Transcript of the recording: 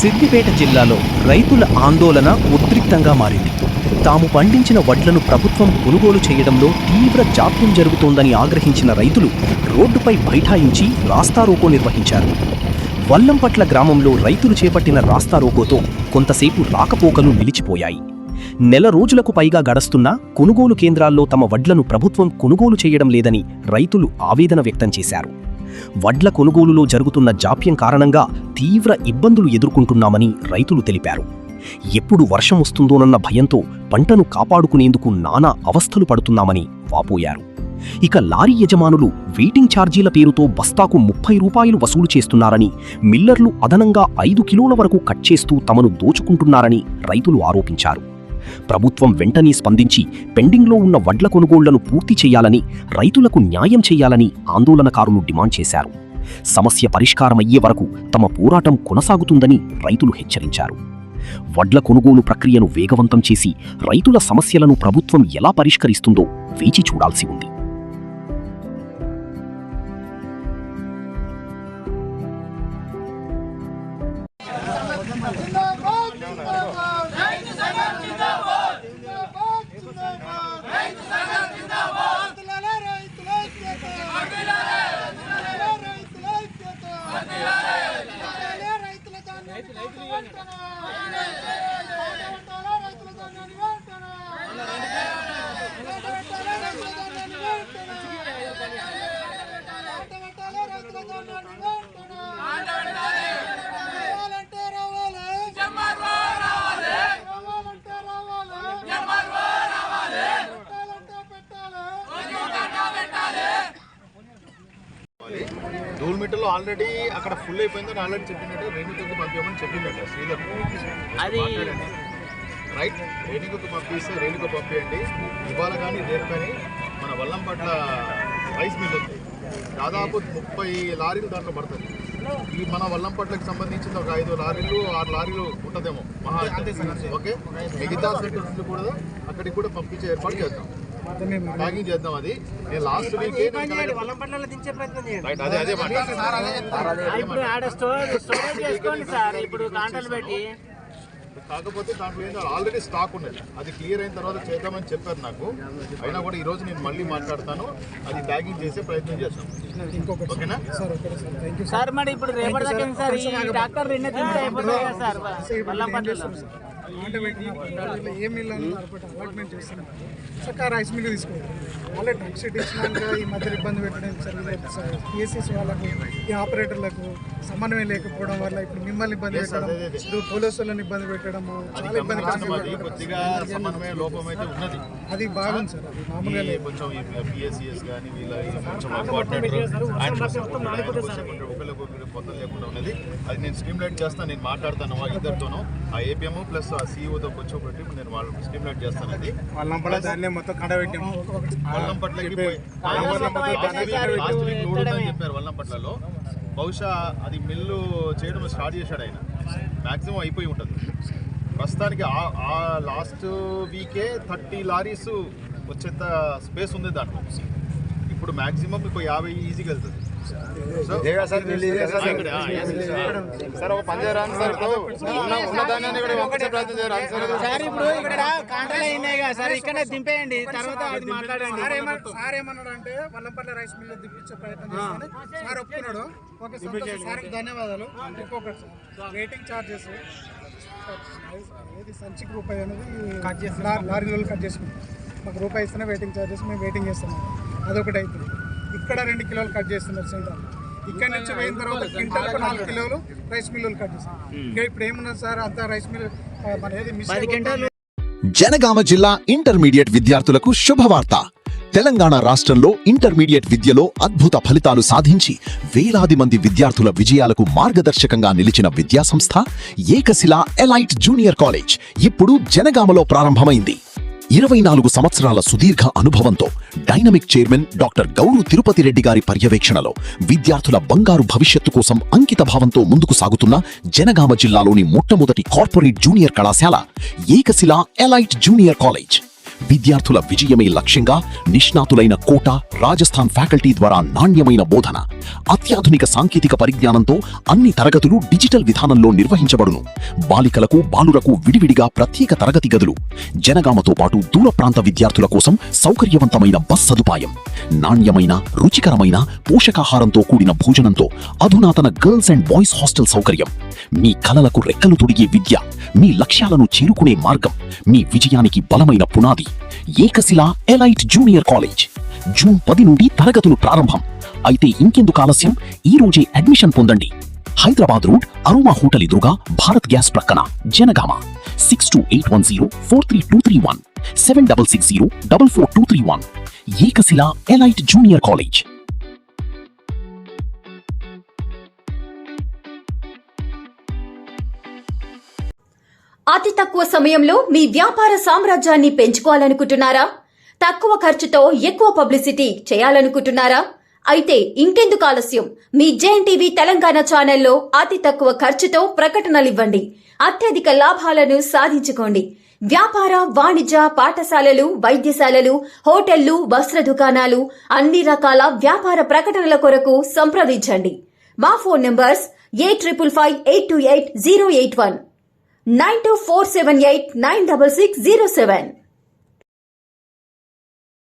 సిద్దిపేట జిల్లాలో రైతుల ఆందోళన ఉద్రిక్తంగా మారింది. తాము పండించిన వడ్లను ప్రభుత్వం కొనుగోలు చేయడంలో తీవ్ర జాప్యం జరుగుతోందని ఆగ్రహించిన రైతులు రోడ్డుపై బైఠాయించి రాస్తారోకో నిర్వహించారు. వల్లంపట్ల గ్రామంలో రైతులు చేపట్టిన రాస్తారోకోతో కొంతసేపు రాకపోకలు నిలిచిపోయాయి. నెల రోజులకు పైగా గడుస్తున్నా కొనుగోలు కేంద్రాల్లో తమ వడ్లను ప్రభుత్వం కొనుగోలు చేయడం లేదని రైతులు ఆవేదన వ్యక్తం చేశారు. వడ్ల కొనుగోలులో జరుగుతున్న జాప్యం కారణంగా తీవ్ర ఇబ్బందులు ఎదుర్కొంటున్నామని రైతులు తెలిపారు. ఎప్పుడు వర్షం వస్తుందోనన్న భయంతో పంటను కాపాడుకునేందుకు నానా అవస్థలు పడుతున్నామని వాపోయారు. ఇక లారీ యజమానులు వెయిటింగ్ ఛార్జీల పేరుతో బస్తాకు 30 రూపాయలు వసూలు చేస్తున్నారని, మిల్లర్లు అదనంగా 5 కిలోల వరకు కట్ చేస్తూ తమను దోచుకుంటున్నారని రైతులు ఆరోపించారు. ప్రభుత్వం వెంటనే స్పందించి పెండింగ్లో ఉన్న వడ్ల కొనుగోళ్లను పూర్తి చేయాలని, రైతులకు న్యాయం చేయాలని ఆందోళనకారులు డిమాండ్ చేశారు. సమస్య పరిష్కారమయ్యే వరకు తమ పోరాటం కొనసాగుతుందని రైతులు హెచ్చరించారు. వడ్ల కొనుగోలు ప్రక్రియను వేగవంతం చేసి రైతుల సమస్యలను ప్రభుత్వం ఎలా పరిష్కరిస్తుందో వేచి చూడాల్సి ఉంది. దూల్మిట్టలో ఆల్రెడీ అక్కడ ఫుల్ అయిపోయిందని ఆల్రెడీ చెప్పినట్టు రేణుకకు పంపించమని చెప్పిందట శ్రీధర్. అది రైట్, రేణుకకు పంపిస్తే రేణుక పంపించండి. ఇవాళ కానీ రేపు కానీ మన వల్లంపట్ల రైస్ మిల్ ఉంది, దాదాపు 30 లారీలు దాంట్లో పడుతుంది. ఈ మన వల్లంపట్లకు సంబంధించిన ఒక 5 లారీలు 6 లారీలు ఉంటుందేమో మహా. ఓకే, మిగతా సెంటర్స్ కూడా అక్కడికి కూడా పంపించే ఏర్పాటు చేద్దాం, ప్యాకింగ్ చేద్దాం. అది నేను లాస్ట్ వీక్ కాకపోతే దాంట్లో ఏంటో ఆల్రెడీ స్టాక్ ఉన్నది, అది క్లియర్ అయిన తర్వాత చేద్దామని చెప్పారు నాకు. అయినా కూడా ఈరోజు నేను మళ్ళీ మాట్లాడతాను, అది ప్యాకింగ్ చేసే ప్రయత్నం చేస్తాం. ఓకేనా సార్? మరి ఇప్పుడు ఏ మిల్ అలాట్మెంట్ చేస్తున్నాం సార్, రైస్ మిల్ తీసుకోవాలి. వాళ్ళే ట్రక్ షీట్ ఇచ్చినాక ఈ మధ్య ఇబ్బంది పెట్టడం సరిగ్గా సార్. పిఎస్సీస్ వాళ్ళకు, ఈ ఆపరేటర్లకు సమన్వయం లేకపోవడం వల్ల ఇప్పుడు మిమ్మల్ని ఇబ్బంది పెట్టడం, ఇప్పుడు పోలీసులను ఇబ్బంది పెట్టడం, చాలా ఇబ్బంది. కొద్దిగా సమన్వయ లోపం అయితే ఉన్నది, అది బాగుంది సార్. అది మామూలుగా కొంచెం పిఎస్సిఎస్ కానీ వీళ్ళ ఒకరికి పొందలు లేకుండా ఉన్నది. అది నేను స్ట్రీమ్ లైట్ చేస్తాను, నేను మాట్లాడతాను ఇద్దరితోనూ, ఆ ఏపీఎం ప్లస్ ఆ సీఈఓతో కొంచెం పెట్టి నేను వాళ్ళు స్ట్రీమ్ లైట్ చేస్తాను. అది వల్లంపట్లకి చెప్పారు. వల్లంపట్లలో బహుశా అది మిల్లు చేయడం స్టార్ట్ చేశాడు ఆయన, మ్యాక్సిమం అయిపోయి ఉంటుంది. ప్రస్తుతానికి ఆ లాస్ట్ వీకే 30 లారీస్ వచ్చేంత స్పేస్ ఉంది దాంట్లో. ఇప్పుడు మ్యాక్సిమం మీకు 50 ఈజీగా వెళ్తుంది. ఇప్పుడు ఇక్కడ కాంట్రాక్ట్ అయినాయి కదా సార్, ఇక్కడ దింపేయండి, తర్వాత అది మాట్లాడండి. సార్ ఏమన్నాడంటే వల్లంపట్ల రైస్ మిల్ దింపించే ప్రయత్నం చేస్తాను సార్, ఒప్పుకున్నాడు. ఓకే సార్, ధన్యవాదాలు. ఇంకొకటి సార్, వెయిటింగ్ ఛార్జెస్ ఏది సంచికి రూపాయి అనేది కట్ చేసి లారీలు కట్ చేసుకుంటాం. మాకు రూపాయి ఇస్తేనే వెయిటింగ్ ఛార్జెస్, మేము వెయిటింగ్ చేస్తున్నాం. అదొకటి అవుతుంది. ఇక్కడ 2 కిలోలు కట్ చేస్తున్నారు సెంటర్. ఇక్కడ నుంచి పోయిన తర్వాత క్వింటాల్కు 4 కిలోలు రైస్ మిల్లులు కట్ చేస్తారు. ఇంకా ఇప్పుడు ఏమున్నది సార్, అంతా రైస్ మిల్ మన ఏది మిస్. జనగామ జిల్లా ఇంటర్మీడియట్ విద్యార్థులకు శుభవార్త. తెలంగాణ రాష్ట్రంలో ఇంటర్మీడియట్ విద్యలో అద్భుత ఫలితాలు సాధించి వేలాది మంది విద్యార్థుల విజయాలకు మార్గదర్శకంగా నిలిచిన విద్యాసంస్థ ఏకశిల ఎలైట్ జూనియర్ కాలేజ్ ఇప్పుడు జనగామలో ప్రారంభమైంది. 24 సంవత్సరాల సుదీర్ఘ అనుభవంతో dynamic chairman doctor Gouru Tirupati Reddy గారి పర్యవేక్షణలో విద్యార్థుల బంగారు భవిష్యత్తు కోసం అంకిత భావంతో ముందుకు సాగుతున్న జనగామ జిల్లాలోని మొట్టమొదటి కార్పొరేట్ జూనియర్ కళాశాల ఏకశిల ఎలైట్ జూనియర్ కాలేజ్. విద్యార్థుల విజయమే లక్ష్యంగా నిష్ణాతులైన కోట, రాజస్థాన్ ఫ్యాకల్టీ ద్వారా నాణ్యమైన బోధన, అత్యాధునిక సాంకేతిక పరిజ్ఞానంతో అన్ని తరగతులు డిజిటల్ విధానంలో నిర్వహించబడును. బాలికలకు, బాలురకు విడివిడిగా ప్రత్యేక తరగతి గదులు, జనగామతో పాటు దూర ప్రాంత విద్యార్థుల కోసం సౌకర్యవంతమైన బస్ సదుపాయం, నాణ్యమైన, రుచికరమైన, పోషకాహారంతో కూడిన భోజనంతో అధునాతన గర్ల్స్ అండ్ బాయ్స్ హాస్టల్ సౌకర్యం. మీ కలలకు రెక్కలు తొడిగే విద్య, మీ లక్ష్యాలను చేరుకునే మార్గం, మీ విజయానికి బలమైన పునాది. ఏకశిల ఎలైట్ జూనియర్ కాలేజ్. జూన్ 10 నుండి తరగతులు ప్రారంభం. అయితే ఇంకెందుకు ఆలస్యం? ఈ రోజే అడ్మిషన్ పొందండి. హైదరాబాద్ రోడ్, అరోమా హోటల్ ఎదురుగా, భారత్ గ్యాస్ ప్రక్కన, జనగామ. 6281043231 7660444231. ఏకశిల ఎలైట్ జూనియర్ కాలేజ్. అతి తక్కువ సమయంలో మీ వ్యాపార సామ్రాజ్యాన్ని పెంచుకోవాలనుకుంటున్నారా? తక్కువ ఖర్చుతో ఎక్కువ పబ్లిసిటీ చేయాలనుకుంటున్నారా? అయితే ఇంకెందుకు ఆలస్యం? మీ జేఎన్టీవీ తెలంగాణ ఛానల్లో అతి తక్కువ ఖర్చుతో ప్రకటనలివ్వండి. అత్యధిక లాభాలను సాధించుకోండి. వ్యాపార, వాణిజ్య, పాఠశాలలు, వైద్యశాలలు, హోటళ్లు, వస్త్ర దుకాణాలు, అన్ని రకాల వ్యాపార ప్రకటనల కొరకు సంప్రదించండి. మా ఫోన్ నంబర్స్ 8558288081, 9247896607.